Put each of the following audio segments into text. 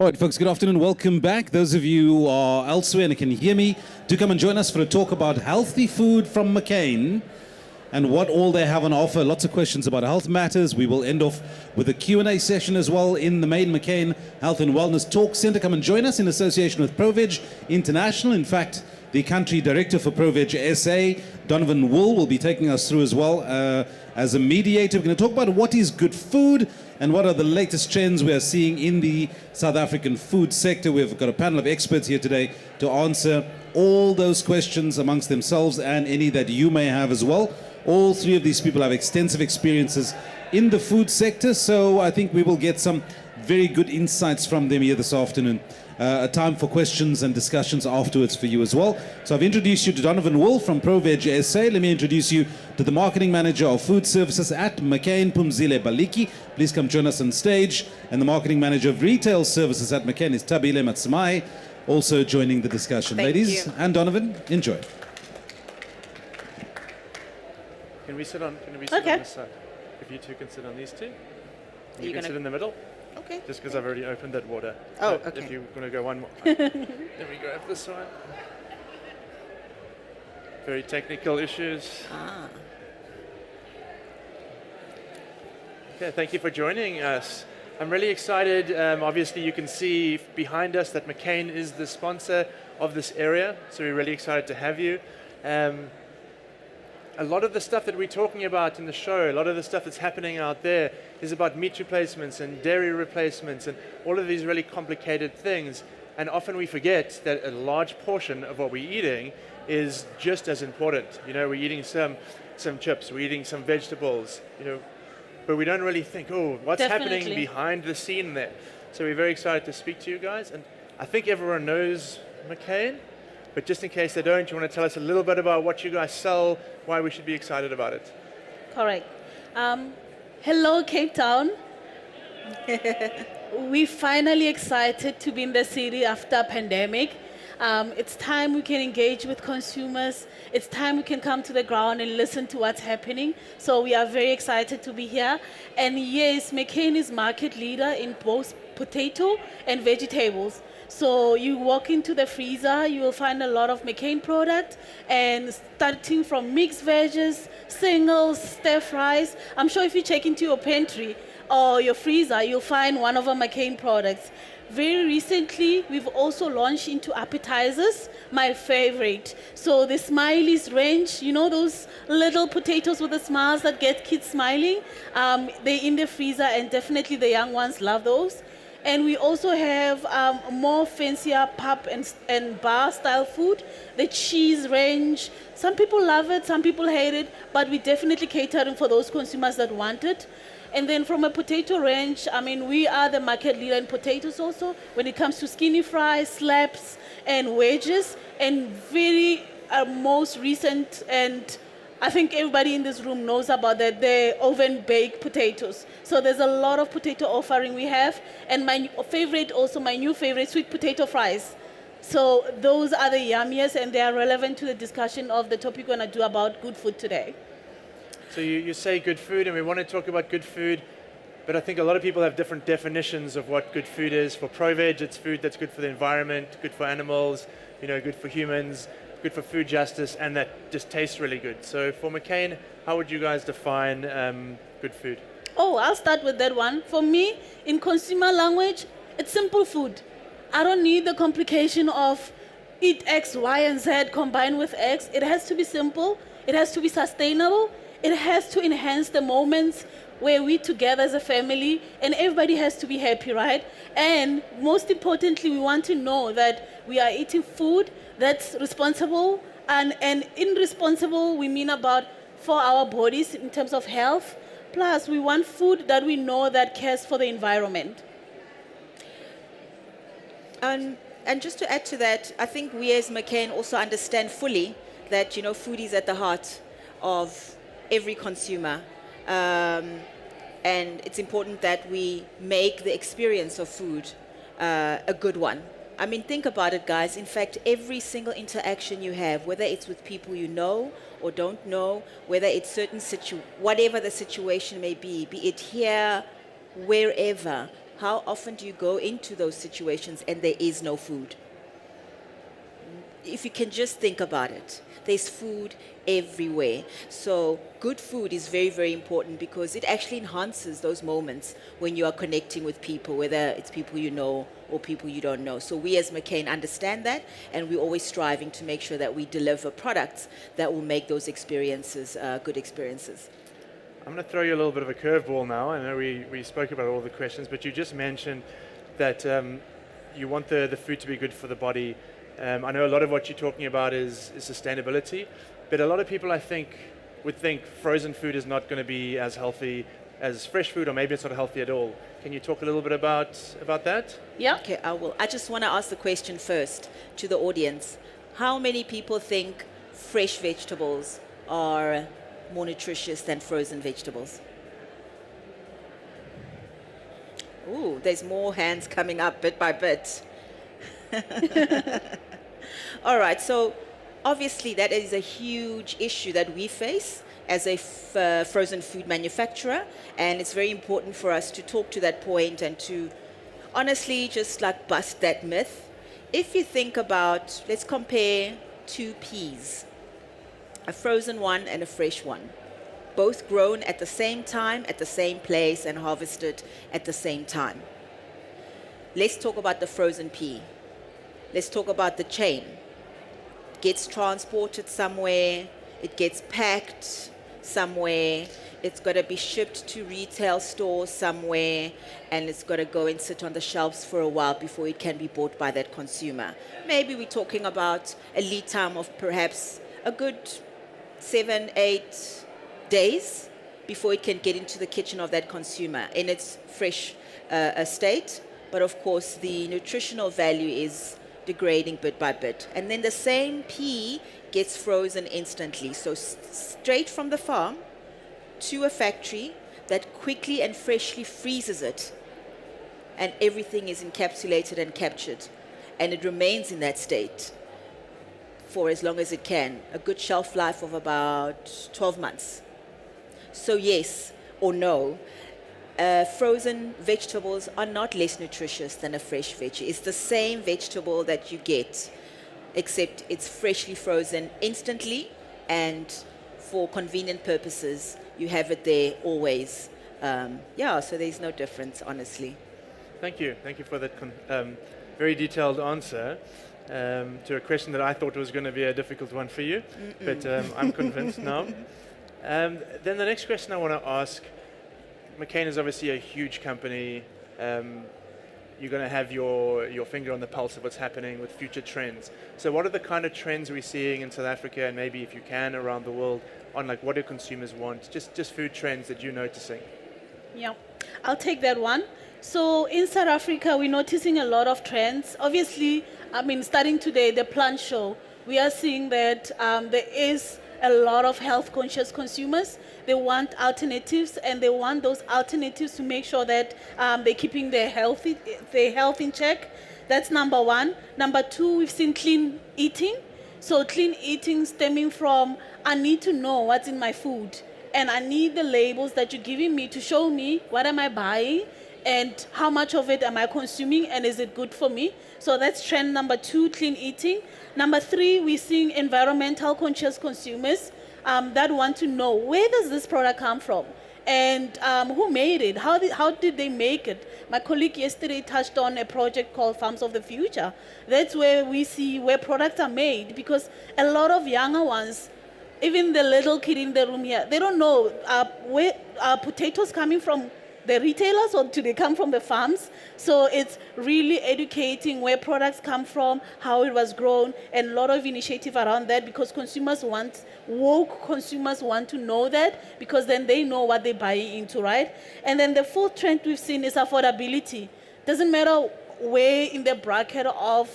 All right, folks, good afternoon. Welcome back. Those of you who are elsewhere and can hear me, do come and join us for a talk about healthy food from McCain and what all they have on offer. Lots of questions about health matters. We will end off with a Q&A session as well in the main McCain Health and Wellness Talks Center. Come and join us in association with ProVeg International. In fact, the country director for ProVeg SA, Donovan Wool, will be taking us through as well as a mediator. We're going to talk about what is good food and what are the latest trends we are seeing in the South African food sector. We've got a panel of experts here today to answer all those questions amongst themselves and any that you may have as well. All three of these people have extensive experiences in the food sector, so I think we will get some very good insights from them here this afternoon. A time for questions and discussions afterwards for you as well. So I've introduced you to Donovan Wool from ProVeg SA. Let me introduce you to the Marketing Manager of Food Services at McCain, Phumzile Baliki. Please come join us on stage. And the Marketing Manager of Retail Services at McCain is Thabile, Motsamai, also joining the discussion. Thank Ladies you. and Donovan, enjoy. Can we sit on this side? If you two can sit on these two. You can sit in the middle. Okay. Just because I've already opened that water. Oh, But okay. If you're going to go one more. Then we grab this one. Very technical issues. Okay, thank you for joining us. I'm really excited. Obviously, you can see behind us that McCain is the sponsor of this area. So we're really excited to have you. A lot of the stuff that we're talking about in the show, a lot of the stuff that's happening out there is about meat replacements and dairy replacements and all of these really complicated things. And often we forget that a large portion of what we're eating is just as important. You know, we're eating some chips, we're eating some vegetables, you know, but we don't really think, oh, what's happening behind the scene there? So we're very excited to speak to you guys. And I think everyone knows McCain. But just in case they don't, you want to tell us a little bit about what you guys sell, why we should be excited about it? Correct. Hello, Cape Town. We're finally excited to be in the city after a pandemic. It's time we can engage with consumers. It's time we can come to the ground and listen to what's happening. So we are very excited to be here. And yes, McCain is market leader in both potato and vegetables. So you walk into the freezer, you will find a lot of McCain products, and starting from mixed veggies, singles, stir fries. I'm sure if you check into your pantry or your freezer, you'll find one of our McCain products. Very recently, we've also launched into appetizers, my favorite. So the Smileys range, you know those little potatoes with the smiles that get kids smiling? They're in the freezer, and definitely the young ones love those. And we also have more fancier pub and bar style food, the cheese range. Some people love it, some people hate it, but we definitely catering for those consumers that want it. And then from a potato range, I mean, we are the market leader in potatoes also when it comes to skinny fries, slaps, and wedges. And very most recent, and I think everybody in this room knows about that, the oven baked potatoes. So there's a lot of potato offering we have. And my favorite, also my new favorite, sweet potato fries. So those are the yummiest, and they are relevant to the discussion of the topic we're going to do about good food today. So you say good food, and we want to talk about good food, but I think a lot of people have different definitions of what good food is. For ProVeg, it's food that's good for the environment, good for animals, you know, good for humans, good for food justice, and that just tastes really good. So for McCain, how would you guys define good food? Oh, I'll start with that one. For me, in consumer language, it's simple food. I don't need the complication of eat X, Y, and Z combined with X. It has to be simple. It has to be sustainable. It has to enhance the moments where we together as a family, and everybody has to be happy, right? And most importantly, we want to know that we are eating food that's responsible, and in responsible, we mean about for our bodies in terms of health. Plus, we want food that we know that cares for the environment. And just to add to that, I think we as McCain also understand fully that, you know, food is at the heart of every consumer. And it's important that we make the experience of food a good one. I mean, think about it, guys. In fact, every single interaction you have, whether it's with people you know or don't know, whether it's whatever the situation may be it here, wherever, how often do you go into those situations and there is no food? If you can just think about it, there's food everywhere. So good food is very, very important because it actually enhances those moments when you are connecting with people, whether it's people you know or people you don't know. So we as McCain understand that, and we're always striving to make sure that we deliver products that will make those experiences good experiences. I'm going to throw you a little bit of a curveball now. I know we spoke about all the questions, but you just mentioned that you want the food to be good for the body. I know a lot of what you're talking about is sustainability, but a lot of people, I think, would think frozen food is not going to be as healthy as fresh food, or maybe it's not healthy at all. Can you talk a little bit about that? Yeah. Okay, I will. I just want to ask the question first to the audience. How many people think fresh vegetables are more nutritious than frozen vegetables? Ooh, there's more hands coming up bit by bit. All right, so obviously that is a huge issue that we face as a frozen food manufacturer, and it's very important for us to talk to that point and to honestly just like bust that myth. If you think about, let's compare two peas, a frozen one and a fresh one, both grown at the same time, at the same place, and harvested at the same time. Let's talk about the frozen pea. Let's talk about the chain. It gets transported somewhere, it gets packed somewhere, it's got to be shipped to retail stores somewhere, and it's got to go and sit on the shelves for a while before it can be bought by that consumer. Maybe we're talking about a lead time of perhaps a good 7-8 days before it can get into the kitchen of that consumer in its fresh state. But of course, the nutritional value is degrading bit by bit. And then the same pea gets frozen instantly. So straight from the farm to a factory that quickly and freshly freezes it. And everything is encapsulated and captured. And it remains in that state for as long as it can. A good shelf life of about 12 months. So yes or no, frozen vegetables are not less nutritious than a fresh veggie. It's the same vegetable that you get, except it's freshly frozen instantly, and for convenient purposes, you have it there always. So there's no difference, honestly. Thank you. Thank you for that very detailed answer to a question that I thought was going to be a difficult one for you, but I'm convinced now. Then the next question I want to ask, McCain is obviously a huge company. You're going to have your finger on the pulse of what's happening with future trends. So what are the kind of trends we're seeing in South Africa, and maybe if you can around the world, on like what do consumers want, just food trends that you're noticing? Yeah, I'll take that one. So in South Africa, we're noticing a lot of trends. Obviously, starting today, the plant show, we are seeing that there is a lot of health conscious consumers. They want alternatives, and they want those alternatives to make sure that they're keeping their health in check. That's number one. Number two, we've seen clean eating. So clean eating stemming from, I need to know what's in my food, and I need the labels that you're giving me to show me what am I buying and how much of it am I consuming, and is it good for me? So that's trend number two, clean eating. Number three, we're seeing environmental conscious consumers that want to know, where does this product come from? And who made it? How did they make it? My colleague yesterday touched on a project called Farms of the Future. That's where we see where products are made, because a lot of younger ones, even the little kid in the room here, they don't know where are potatoes coming from, the retailers, or do they come from the farms? So it's really educating where products come from, how it was grown, and a lot of initiative around that, because woke consumers want to know that, because then they know what they're buying into, right? And then the fourth trend we've seen is affordability. Doesn't matter where in the bracket of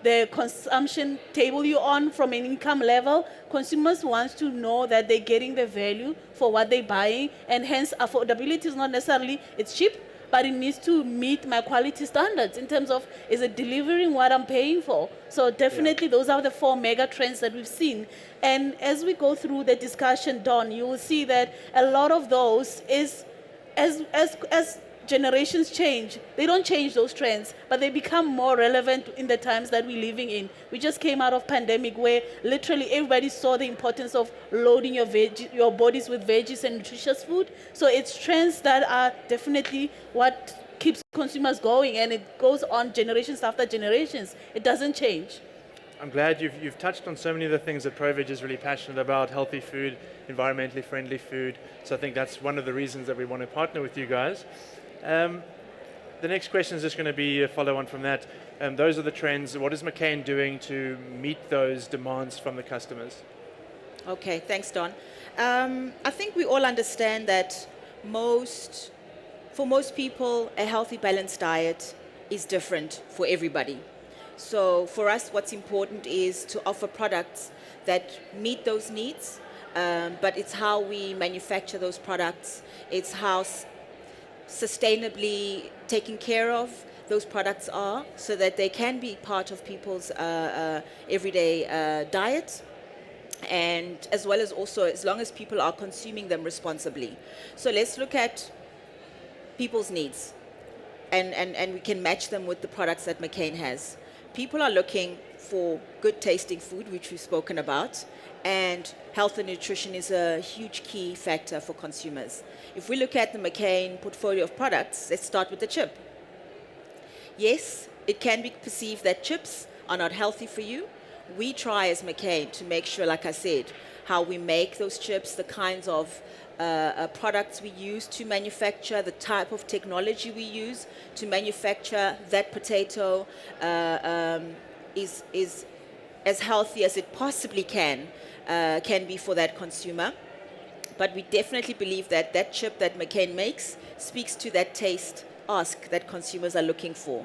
the consumption table you're on from an income level, consumers want to know that they're getting the value for what they're buying, and hence affordability is not necessarily, it's cheap, but it needs to meet my quality standards in terms of, is it delivering what I'm paying for? So definitely those are the four mega trends that we've seen. And as we go through the discussion, Don, you will see that a lot of those is, as generations change. They don't change those trends, but they become more relevant in the times that we're living in. We just came out of pandemic where literally everybody saw the importance of loading your bodies with veggies and nutritious food. So it's trends that are definitely what keeps consumers going, and it goes on generations after generations. It doesn't change. I'm glad you've touched on so many of the things that ProVeg is really passionate about: healthy food, environmentally friendly food. So I think that's one of the reasons that we want to partner with you guys. The next question is just going to be a follow-on from that. Those are the trends. What is McCain doing to meet those demands from the customers? Okay, thanks, Don. I think we all understand that for most people, a healthy, balanced diet is different for everybody. So for us, what's important is to offer products that meet those needs, but it's how we manufacture those products. It's how sustainably taken care of those products are, so that they can be part of people's everyday diet, and as well as also as long as people are consuming them responsibly. So let's look at people's needs, and we can match them with the products that McCain has. People are looking for good tasting food, which we've spoken about, and health and nutrition is a huge key factor for consumers. If we look at the McCain portfolio of products, let's start with the chip. Yes, it can be perceived that chips are not healthy for you. We try as McCain to make sure, like I said, how we make those chips, the kinds of products we use to manufacture, the type of technology we use to manufacture that potato is as healthy as it possibly can be for that consumer. But we definitely believe that that chip that McCain makes speaks to that taste ask that consumers are looking for.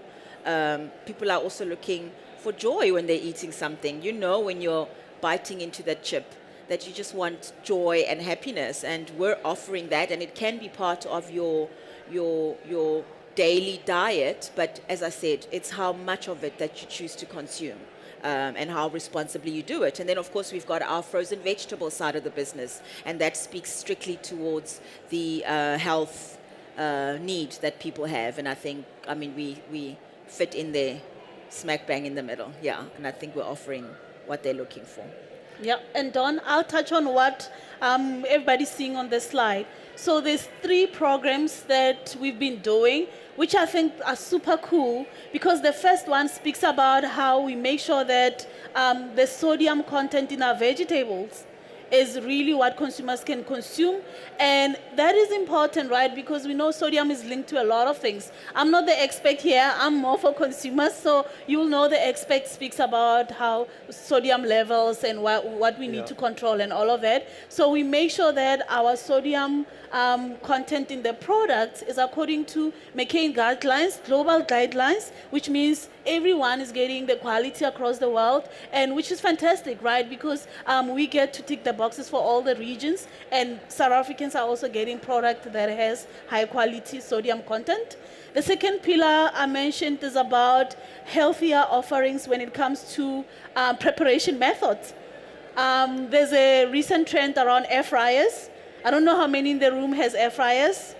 People are also looking for joy when they're eating something. You know, when you're biting into that chip, that you just want joy and happiness, and we're offering that, and it can be part of your daily diet. But as I said, it's how much of it that you choose to consume. And how responsibly you do it. And then, of course, we've got our frozen vegetable side of the business, and that speaks strictly towards the health need that people have. And I think, we fit in there, smack bang in the middle, yeah. And I think we're offering what they're looking for. Yeah, and Don, I'll touch on what everybody's seeing on the slide. So there's 3 programs that we've been doing, which I think are super cool, because the first one speaks about how we make sure that the sodium content in our vegetables is really what consumers can consume. And that is important, right? Because we know sodium is linked to a lot of things. I'm not the expert here, I'm more for consumers, so you'll know the expert speaks about how sodium levels and what we need to control and all of that. So we make sure that our sodium content in the product is according to McCain guidelines, global guidelines, which means everyone is getting the quality across the world, and which is fantastic, right? Because we get to tick the boxes for all the regions, and South Africans are also getting product that has high quality sodium content. The second pillar I mentioned is about healthier offerings when it comes to preparation methods. There's a recent trend around air fryers. I don't know how many in the room has air fryers.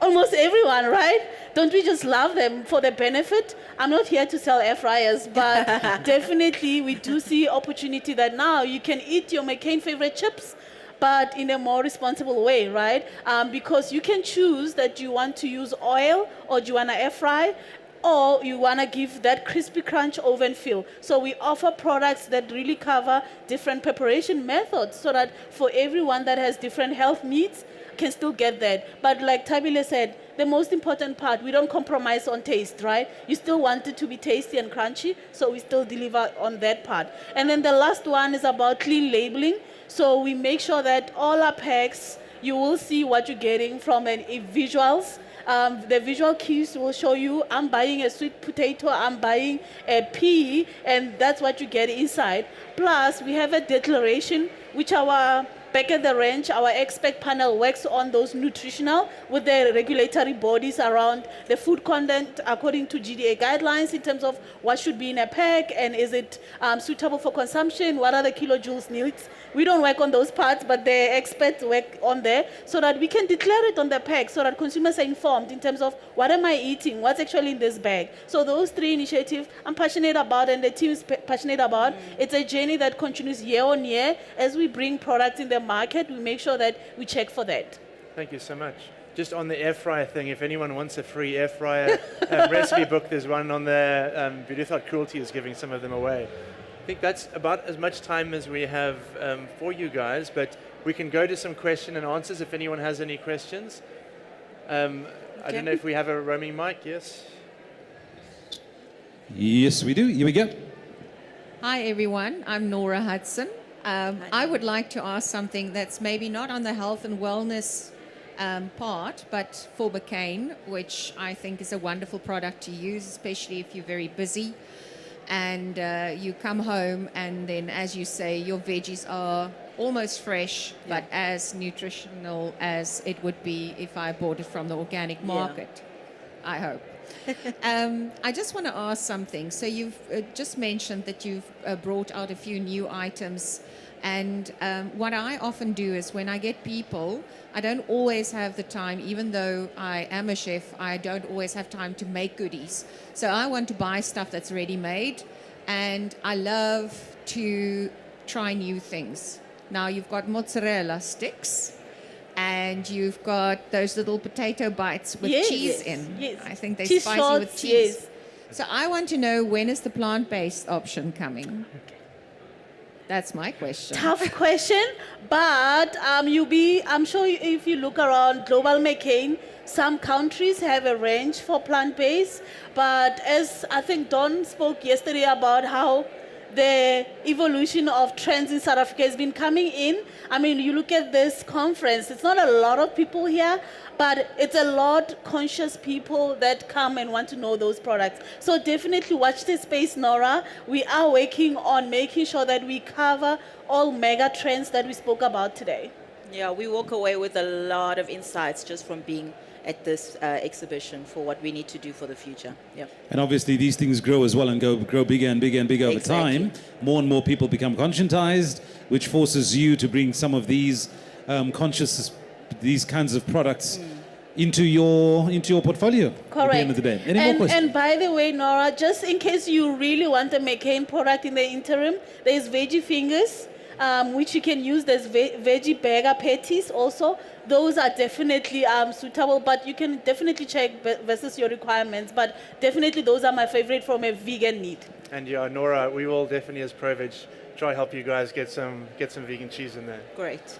Almost everyone, right? Don't we just love them for the benefit? I'm not here to sell air fryers, but definitely we do see opportunity that now you can eat your McCain favorite chips, but in a more responsible way, right? Because you can choose that you want to use oil or do you want to air fry, or you want to give that crispy crunch oven feel. So we offer products that really cover different preparation methods, so that for everyone that has different health needs can still get that. But like Thabile said, the most important part, we don't compromise on taste, right? You still want it to be tasty and crunchy, so we still deliver on that part. And then the last one is about clean labeling. So we make sure that all our packs, you will see what you're getting from visuals. The visual cues will show you, I'm buying a sweet potato, I'm buying a pea, and that's what you get inside. Plus, we have a declaration which our back at the ranch, our expert panel works on those nutritional with the regulatory bodies around the food content according to GDA guidelines in terms of what should be in a pack and is it suitable for consumption, what are the kilojoules needs. We don't work on those parts, but the experts work on there so that we can declare it on the pack so that consumers are informed in terms of what am I eating, what's actually in this bag. So those three initiatives I'm passionate about and the team is passionate about. It's a journey that continues year on year. As we bring products in the market, we make sure that we check for that. Thank you so much. Just on the air fryer thing, if anyone wants a free air fryer recipe book, there's one on there. Beauty Without Cruelty is giving some of them away. I think that's about as much time as we have for you guys, but we can go to some question and answers if anyone has any questions. I don't know if we have a roaming mic, yes? Yes, we do. Here we go. Hi, everyone. I'm Nora Hudson. I would like to ask something that's maybe not on the health and wellness part, but for McCain, which I think is a wonderful product to use, especially if you're very busy. And you come home and then, as you say, your veggies are almost fresh, but as nutritional as it would be if I bought it from the organic market, I hope. I just want to ask something. So you've just mentioned that you've brought out a few new items. And what I often do is when I get people, I don't always have the time, even though I am a chef, I don't always have time to make goodies. So I want to buy stuff that's ready-made, and I love to try new things. Now you've got mozzarella sticks, and you've got those little potato bites with cheese in. Yes. I think they're Cheese spicy shots, with cheese. yes. So I want to know, when is the plant-based option coming? That's my question. Tough question, but I'm sure if you look around Global McCain, some countries have a range for plant-based, but as I think Don spoke yesterday about how the evolution of trends in South Africa has been coming in. I mean, you look at this conference, it's not a lot of people here, but it's a lot conscious people that come and want to know those products. So definitely watch this space, Nora. We are working on making sure that we cover all mega trends that we spoke about today. Yeah, we walk away with a lot of insights just from being at this exhibition for what we need to do for the future. Yeah. And obviously these things grow as well and grow bigger and bigger and bigger over Exactly. time. More and more people become conscientized, which forces you to bring some of these these kinds of products into your portfolio. Correct. At the end of the day. Any more questions? And by the way, Nora, just in case you really want a McCain product in the interim, there's veggie fingers, which you can use. There's veggie burger patties also. Those are definitely suitable, but you can definitely check versus your requirements. But definitely those are my favorite from a vegan need. And yeah, Nora, we will definitely as ProVeg try help you guys get some vegan cheese in there. Great.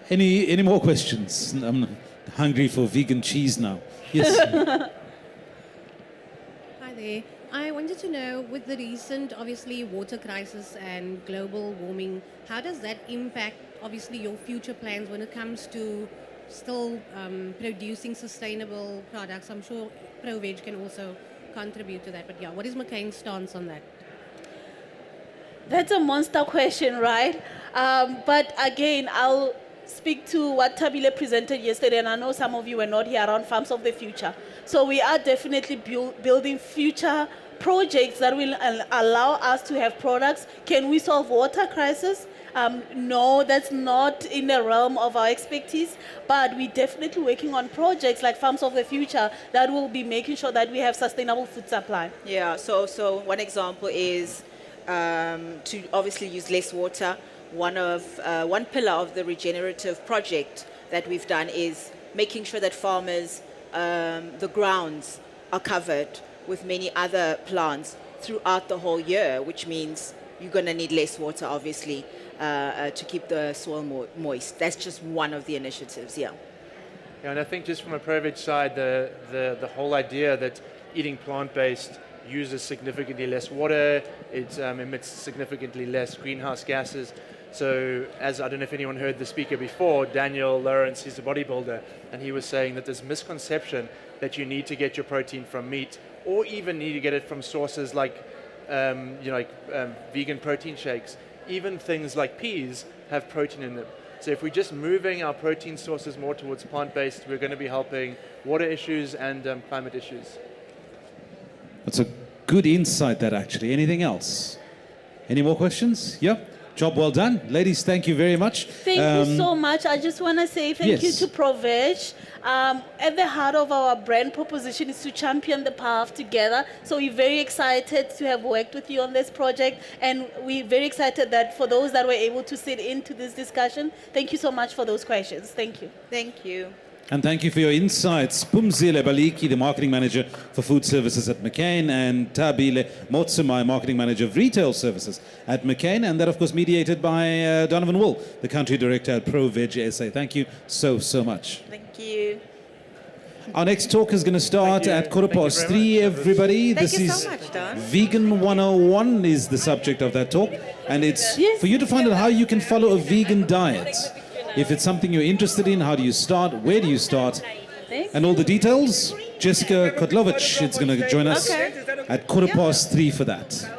Any more questions? I'm hungry for vegan cheese now. Yes. Hi there. I wanted to know, with the recent, obviously, water crisis and global warming, how does that impact, obviously, your future plans when it comes to still producing sustainable products? I'm sure ProVeg can also contribute to that. But yeah, what is McCain's stance on that? That's a monster question, right? But again, I'll speak to what Thabile presented yesterday, and I know some of you were not here around Farms of the Future. So we are definitely building future projects that will allow us to have products. Can we solve water crisis? No, that's not in the realm of our expertise, but we're definitely working on projects like Farms of the Future that will be making sure that we have sustainable food supply. Yeah, so one example is to obviously use less water. One pillar of the regenerative project that we've done is making sure that farmers, the grounds are covered with many other plants throughout the whole year, which means you're going to need less water, obviously, to keep the soil moist. That's just one of the initiatives, yeah. Yeah, and I think just from a ProVeg side, the whole idea that eating plant-based uses significantly less water, it emits significantly less greenhouse gases. So, as I don't know if anyone heard the speaker before, Daniel Lawrence, he's a bodybuilder, and he was saying that there's misconception that you need to get your protein from meat, or even need to get it from sources like, vegan protein shakes. Even things like peas have protein in them. So if we're just moving our protein sources more towards plant-based, we're going to be helping water issues and climate issues. That's a good insight, that actually. Anything else? Any more questions? Yep. Job well done. Ladies, thank you very much. Thank you so much. I just want to say thank you yes. to ProVeg. At the heart of our brand proposition is to champion the path together. So we're very excited to have worked with you on this project. And we're very excited that for those that were able to sit into this discussion, thank you so much for those questions. Thank you. Thank you. And thank you for your insights. Phumzile Baliki, the marketing manager for food services at McCain, and Thabile Motsamai, marketing manager of retail services at McCain, and that, of course, mediated by Donovan Wool, the country director at ProVeg SA. Thank you so much. Thank you. Our next talk is going to start at 3:15, everybody. Thank This you is so much, Don. Vegan 101 is the subject of that talk, and it's for you to find out how you can follow a vegan diet. If it's something you're interested in, how do you start? Where do you start? And all the details, Jessica Kotlovich is going to join us at 3:15 for that.